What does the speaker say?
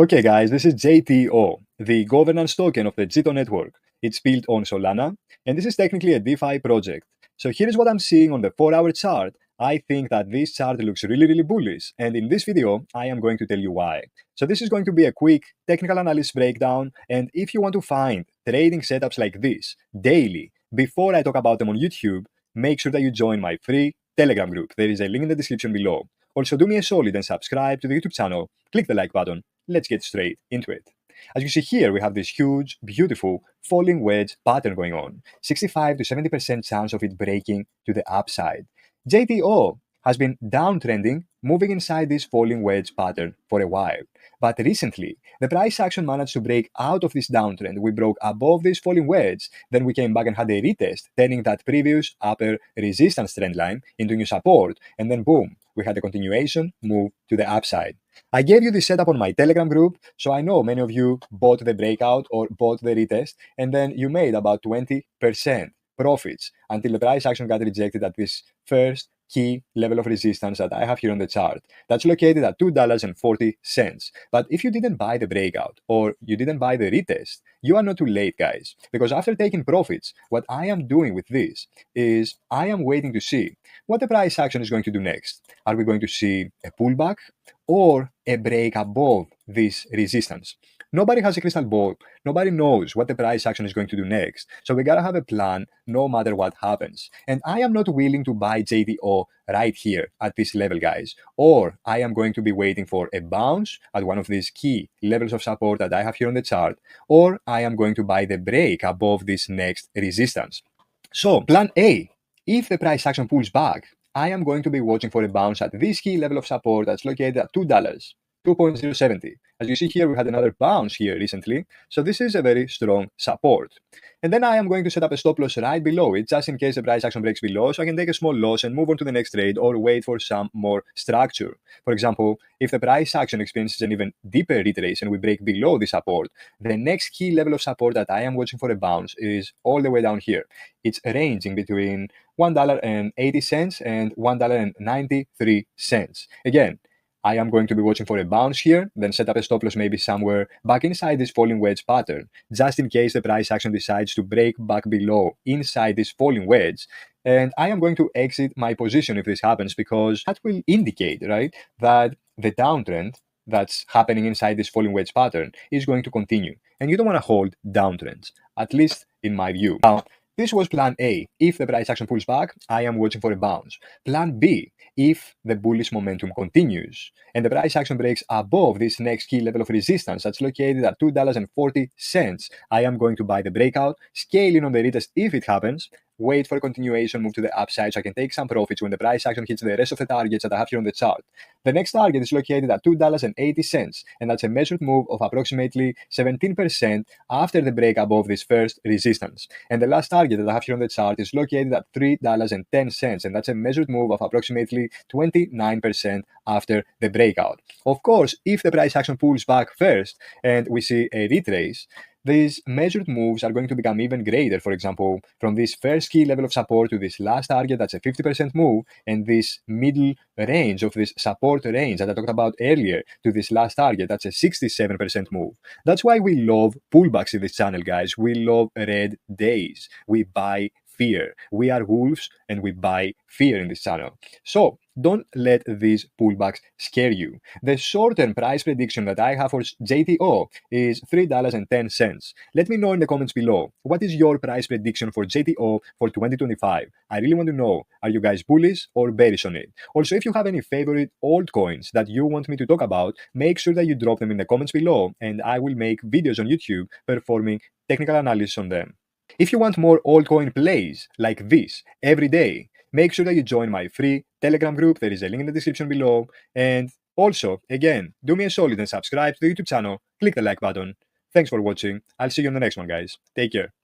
Okay, guys, this is JITO, the governance token of the JITO network. It's built on Solana, and this is technically a DeFi project. So here's what I'm seeing on the 4-hour chart. I think that this chart looks really bullish, and in this video, I am going to tell you why. So this is going to be a quick technical analysis breakdown, and if you want to find trading setups like this daily, before I talk about them on YouTube, make sure that you join my free Telegram group. There is a link in the description below. Also, do me a solid and subscribe to the YouTube channel. Click the like button. Let's get straight into it. As you see here, we have this huge, beautiful falling wedge pattern going on. 65 to 70% chance of it breaking to the upside. JTO has been downtrending, moving inside this falling wedge pattern for a while. But recently, the price action managed to break out of this downtrend. We broke above this falling wedge, then we came back and had a retest, turning that previous upper resistance trend line into new support, and then boom, we had a continuation move to the upside. I gave you this setup on my Telegram group, so I know many of you bought the breakout or bought the retest, and then you made about 20% profits until the price action got rejected at this first key level of resistance that I have here on the chart. That's located at $2.40. But if you didn't buy the breakout or you didn't buy the retest, you are not too late, guys. Because after taking profits, what I am doing with this is I am waiting to see what the price action is going to do next. Are we going to see a pullback or a break above this resistance? Nobody has a crystal ball. Nobody knows what the price action is going to do next. So we gotta have a plan no matter what happens. And I am not willing to buy JTO right here at this level, guys. Or I am going to be waiting for a bounce at one of these key levels of support that I have here on the chart. Or I am going to buy the break above this next resistance. So plan A, if the price action pulls back, I am going to be watching for a bounce at this key level of support that's located at $2. 2.070. As you see here, we had another bounce here recently. So this is a very strong support. And then I am going to set up a stop loss right below it, just in case the price action breaks below, so I can take a small loss and move on to the next trade or wait for some more structure. For example, if the price action experiences an even deeper retrace and we break below the support, the next key level of support that I am watching for a bounce is all the way down here. It's ranging between $1.80 and $1.93. Again, I am going to be watching for a bounce here, then set up a stop loss maybe somewhere back inside this falling wedge pattern, just in case the price action decides to break back below inside this falling wedge. And I am going to exit my position if this happens, because that will indicate, right, that the downtrend that's happening inside this falling wedge pattern is going to continue. And you don't want to hold downtrends, at least in my view. Now, this was plan A. If the price action pulls back, I am watching for a bounce. Plan B, if the bullish momentum continues and the price action breaks above this next key level of resistance that's located at $2.40, I am going to buy the breakout, scale in on the retest if it happens, wait for a continuation move to the upside so I can take some profits when the price action hits the rest of the targets that I have here on the chart. The next target is located at $2.80, and that's a measured move of approximately 17% after the break above this first resistance. And the last target that I have here on the chart is located at $3.10, and that's a measured move of approximately 29% after the breakout. Of course, if the price action pulls back first and we see a retrace, these measured moves are going to become even greater. For example, from this first key level of support to this last target, that's a 50% move, and this middle range of this support range that I talked about earlier to this last target, that's a 67% move. That's why we love pullbacks in this channel, guys. We love red days. We buy fear. We are wolves and we buy fear in this channel. So don't let these pullbacks scare you. The short-term price prediction that I have for JTO is $3.10. Let me know in the comments below, what is your price prediction for JTO for 2025? I really want to know, are you guys bullish or bearish on it? Also, if you have any favorite altcoins that you want me to talk about, make sure that you drop them in the comments below, and I will make videos on YouTube performing technical analysis on them. If you want more altcoin plays like this every day, make sure that you join my free Telegram group. There is a link in the description below. And also, again, do me a solid and subscribe to the YouTube channel. Click the like button. Thanks for watching. I'll see you on the next one, guys. Take care.